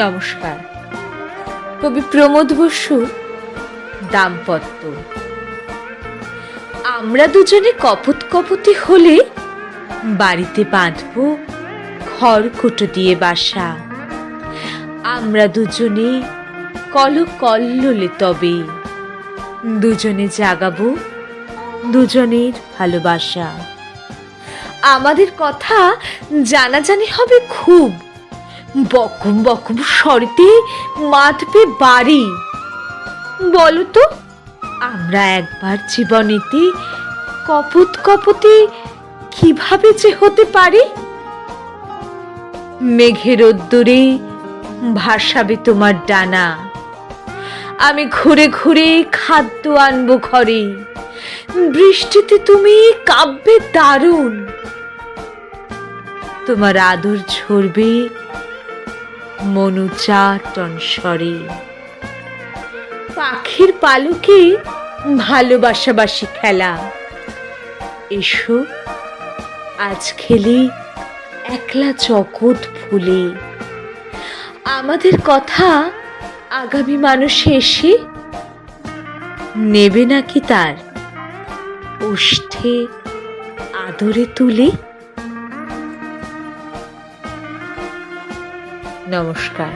নমস্কার। কবি প্রমোদ বসুর দাম্পত্য। আমরা দুজনে কপত কপতি হলে বাড়িতে বাঁধব খড়কুটো দিয়ে বাসা। আমরা দুজনে কলকল্লোলে তবে দুজনে জাগাবো দুজনের ভালোবাসা। আমাদের কথা জানাজানি হবে খুব, বকম বকম স্বরেতে মাতবে বাড়ি। বলো তো, আমরা একবার জীবনেতে কপত কপতি কিভাবে যে হতে পারি? মেঘের রোদ্দুরে ভাসাবে তোমার ডানা, আমি ঘুরে ঘুরে খাদ্য আনবো ঘরে। বৃষ্টিতে তুমি কাঁপবে দারুণ, তোমার আদর ঝরবে মনুচাটন স্বরে। পাখির পালকে ভালোবাসাবাসি খেলা, এসো আজ খেলি একলা জগৎ ভুলে। আমাদের কথা আগামী মানুষে এসে নেবে নাকি তার ওষ্ঠে আদরে তুলে? নমস্কার।